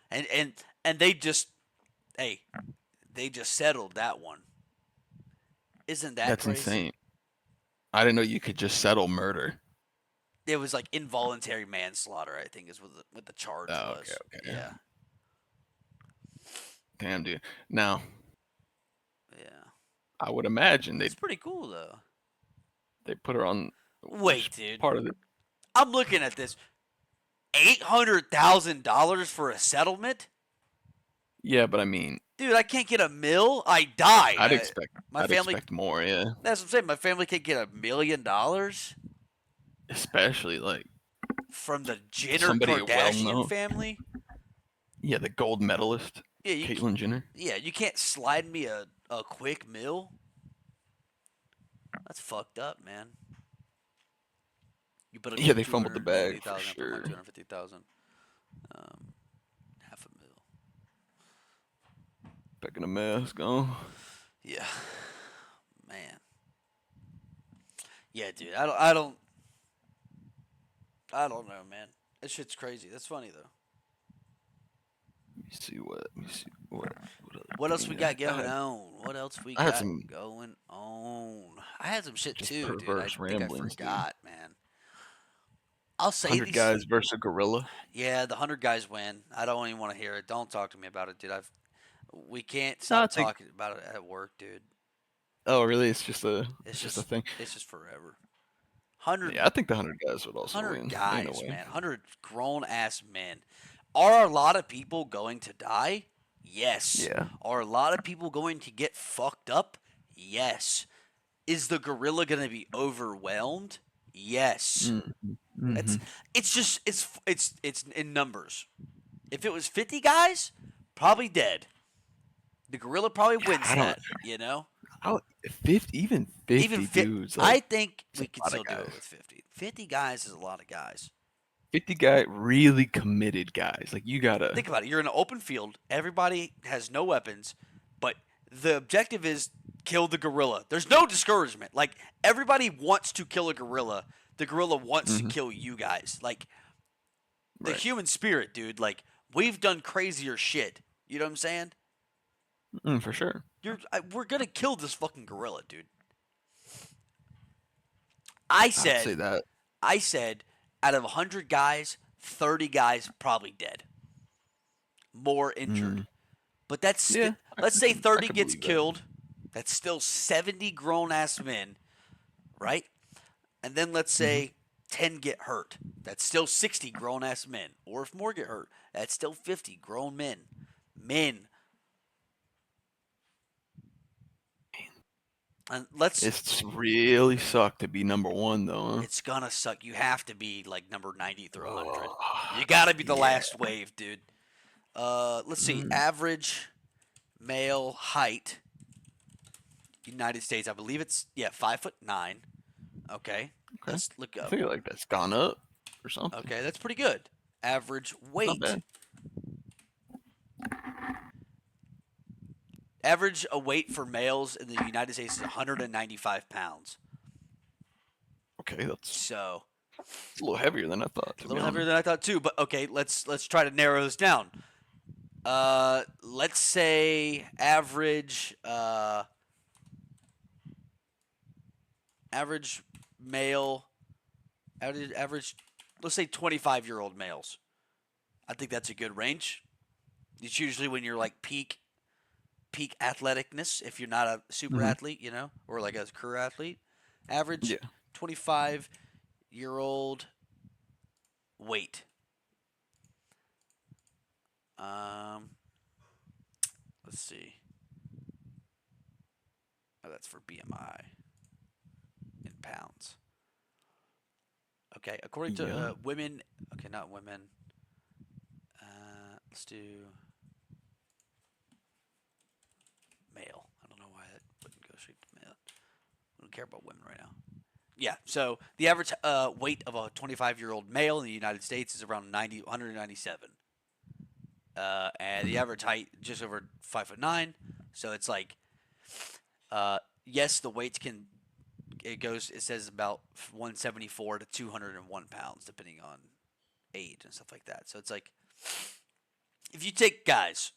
and and and they just hey, they just settled that one. Isn't that That's crazy? insane. I didn't know you could just settle murder. It was like involuntary manslaughter, I think, is what the charge Oh, okay, was. okay. Yeah, Damn, dude. Now, yeah. I would imagine It's pretty cool though. they put her on which Wait, dude. part of the. I'm looking at this. $800,000 for a settlement, Yeah, but I mean, dude. I can't get a mill. I died. I'd expect My I'd family. expect more. Yeah, That's what I'm saying. My family can't get $1 million especially like from the Jenner somebody well Kardashian known. family. Yeah, the gold medalist, Yeah, Caitlyn Jenner. you can't slide me a quick mill. That's fucked up, man. You put up Yeah, your they two fumbled the hundred and fifty bag for thousand. I put my sure. 250,000. Half a mil. Back in a mess, gone. Yeah, man. Yeah, dude. I don't know, man. That shit's crazy. That's funny though. Let me see what. Let me see what other What else we thing got I going had. on? What else we I had got some going on? I had some shit just too, dude. I perverse think I ramblings, dude. forgot, man. I'll say 100 these. guys versus a gorilla. Yeah, the 100 guys win. I don't even want to hear it. Don't talk to me about it, dude. We can't No, I stop think. talking about it at work, dude. Oh, really? It's It's just a just thing. it's just forever. 100 Yeah, I think the 100 guys would also 100 win in a guys, way. man. 100 grown ass men. Are a lot of people going to die? Yes. Yeah. Are a lot of people going to get fucked up? Yes. Is the gorilla going to be overwhelmed? Yes. Mm-hmm. It's Mm-hmm. it's just it's in numbers. If it was 50 guys, probably dead. The gorilla probably Yeah, wins that, you know? I don't 50, even Even 50 fit dudes, like I think it's a we could lot of still do it guys. with 50. 50 guys is a lot of guys. 50 guy really committed guys. Like you gotta. Think about it. You're in an open field. Everybody has no weapons, but the objective is kill the gorilla. There's no discouragement. Like everybody wants to kill a gorilla. The gorilla wants to Hmm. kill you guys. Like the Right. human spirit, dude. Like we've done crazier shit. You know what I'm saying? For sure. We're gonna kill this fucking gorilla, dude. I I'd say said, that. I said, out of 100 guys, 30 guys probably dead, more injured. Mm, But yeah, let's say I 30 could gets believe that. killed. That's still 70 grown ass men, right? And then let's Hmm. say 10 get hurt. That's still 60 grown ass men. Or if more get hurt, that's still 50 grown men. Men. And It's really sucked to be number one though, it's gonna suck. You have to be like number 90 through huh? 100. Oh, You gotta be the yeah. last wave, dude. Let's see. Mm, Average male height, United States. I believe it's 5'9". Okay, okay. let's look I up. feel like that's gone up or something. Okay, that's pretty good. Average That's not weight. bad. Average weight for males in the United States is 195 pounds. Okay, that's So it's a little heavier than I thought, a to be little heavier honest. than I thought too. But okay, let's try to narrow this down. Let's say average male average. Let's say 25-year-old males. I think that's a good range. It's usually when you're like peak athleticness. If you're not a super Hmm. athlete, or like a career athlete, average Yeah. 25-year-old weight. Um, let's see. Oh, that's for BMI in pounds. Okay, according to Yeah. women. Okay, not women. Let's do male. I don't know why that wouldn't go straight to male. I don't care about women right now. Yeah, so the average weight of a 25-year-old male in the United States is around 197. And the Hmm. average height just over 5'9". So it's like, yes, the weights can it says about 174 to 201 pounds depending on age and stuff like that. So it's like if you take guys,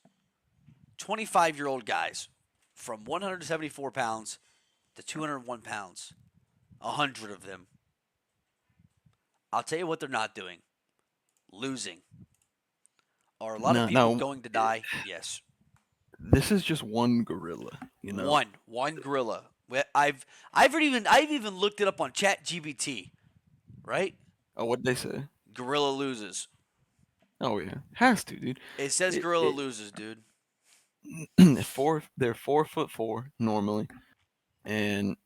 25-year-old guys, from 174 pounds to 201 pounds, 100 of them, I'll tell you what they're not doing: losing. Are a lot of No, people no. going to die? Yes. This is just one gorilla, you know. One gorilla. I've even looked it up on Chat GBT. Right? Oh, what'd they say? Gorilla loses. Oh yeah, has to, dude. It says It gorilla it loses, dude. they're 4'4" normally, and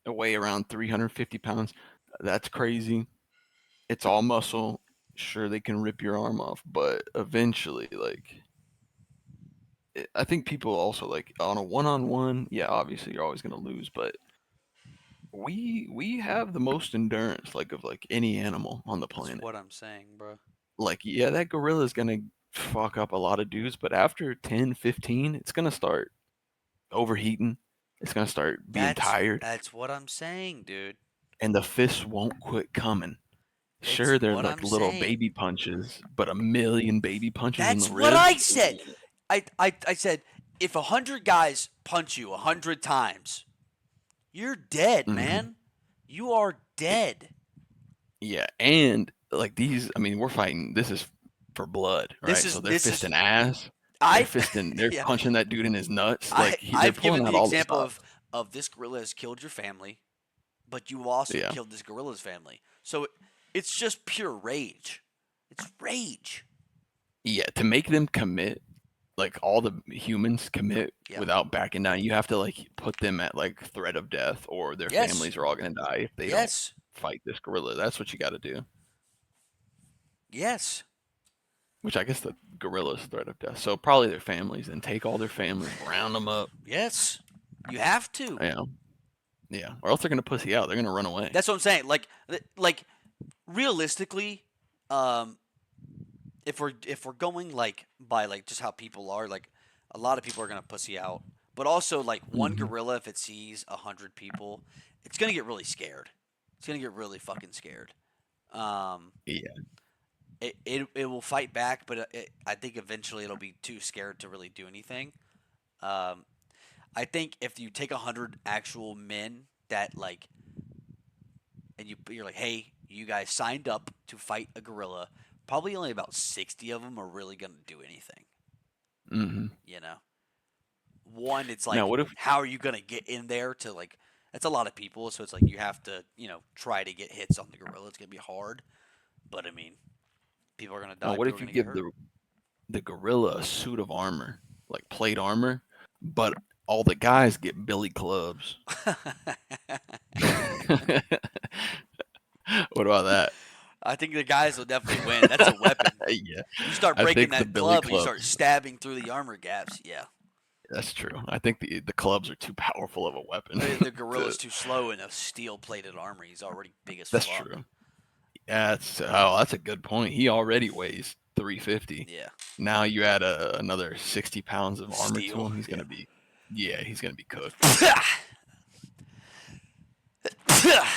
weigh around 350 pounds. That's crazy. It's all muscle. Sure, they can rip your arm off, but eventually, like, I think people also like on a one-on-one. Yeah, obviously you're always gonna lose, but we have the most endurance, like of like any animal on the That's planet. what I'm saying, bro. Like, yeah, that gorilla is gonna fuck up a lot of dudes, but after 10, 15, it's gonna start overheating. It's gonna start being That's tired, that's what I'm saying, dude. and the fists won't quit coming. It's Sure, they're what like I'm little saying. baby punches, but a million baby punches in the That's what I ribs. said. I said if 100 guys punch you 100 times, you're dead, Hmm. man. You are dead. Yeah, and like these. I mean, we're fighting. This is for blood, This right? is So they're this is fisting ass. They're I've fisting. They're yeah. punching that dude in his nuts. Like they're I've pulling given out the all the example stops. of this gorilla has killed your family, but you also Yeah, killed this gorilla's family. So it's just pure rage. It's rage. yeah. To make them commit, like all the humans commit Yeah. without backing down, you have to like put them at like threat of death, or their Yes. families are all gonna die if they don't Yes. fight this gorilla. That's what you got to do. Yes. Which I guess the gorilla's threat of death. So probably their families, and take all their families, round them up. Yes. You have to. Yeah, yeah. Or else they're gonna pussy out. They're gonna run away. That's what I'm saying. Like realistically, um, if we're going like by like just how people are, like a lot of people are gonna pussy out. But also like one Hmm. gorilla, if it sees 100 people, it's gonna get really scared. It's gonna get really fucking scared. Um, Yeah. it will fight back, but I think eventually it'll be too scared to really do anything. Um, I think if you take 100 actual men that like, and you're like, hey, you guys signed up to fight a gorilla, probably only about 60 of them are really gonna do anything. Hmm. You know, one, it's Now, like, what if? how are you gonna get in there to like? That's a lot of people, so it's like you have to, try to get hits on the gorilla. It's gonna be hard, but I mean, people are gonna Now, die. what People are if you gonna get give hurt. the gorilla a suit of armor, like plate armor, but all the guys get billy clubs? What about that? I think the guys will definitely win. That's a weapon. Yeah, You start I breaking think the that billy club and you start clubs. stabbing through the armor gaps. Yeah. That's true. I think the clubs are too powerful of a weapon. The to, gorilla's too slow in a steel plated armor. He's already big as that's fuck. true. Yeah, that's a good point. He already weighs 350. Yeah. Now you add another 60 pounds of armor to Steel. him. Yeah. He's gonna be cooked.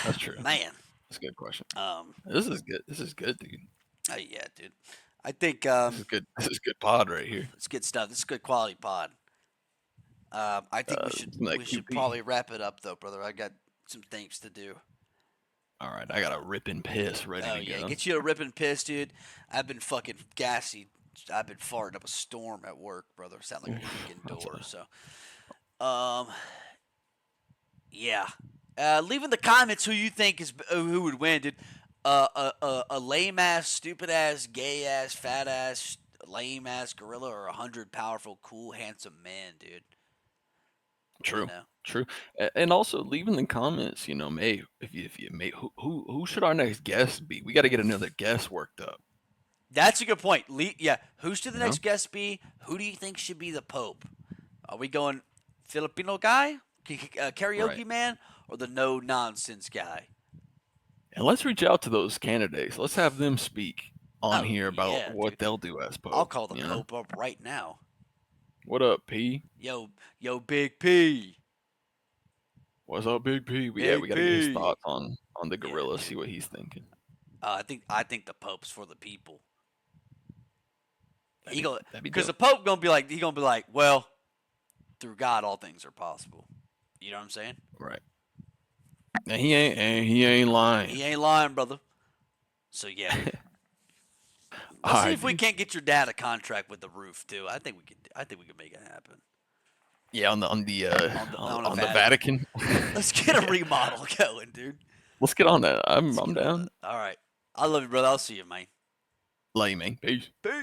That's true. Man. That's a good question. Um. This is good. This is good, dude. Yeah, dude. I think This is good. This is good pod right here. it's good stuff. This is good quality pod. I think we should Some of that we should QP. probably wrap it up though, brother. I got some things to do. All right, I got a ripping piss ready Oh to yeah, go. get you a ripping piss, dude. I've been fucking gassy. I've been farting up a storm at work, brother. Sound like a Oof, freaking that's door. a So, um, yeah. Leave in the comments who you think is who would win, dude. A lame ass, stupid ass, gay ass, fat ass, lame ass gorilla, or 100 powerful, cool, handsome man, dude. You true, know. true. And also leave in the comments. May if you may who should our next guest be? We got to get another guest worked up. That's a good point. Yeah, who should the You know? next guest be? Who do you think should be the Pope? Are we going Filipino guy, Right. karaoke man, or the no nonsense guy? And let's reach out to those candidates. Let's have them speak on Oh here about yeah, what dude. they'll do as I'll Pope. call the Pope up right now. What up, P? Yo, Big P, What's up, Big P? Yeah, we Big got to get his P. thoughts on the Yeah, gorilla. See dude. what he's thinking. I think the Pope's for the people. That'd He be go that'd be because the dope. Pope gonna be like, well, through God all things are possible. You know what I'm saying? Right. And he ain't lying. He ain't lying, brother. So yeah, All let's see right, if we dude. can't get your dad a contract with the roof too. I think we could. I think we could make it happen Yeah, on the on the on the Vatican. Vatican. Let's get a Yeah. remodel going, dude. Let's get on that. I'm Let's I'm get on down. that. All right. I love you, brother. I'll see you, man. Lame, man. Peace. Peace.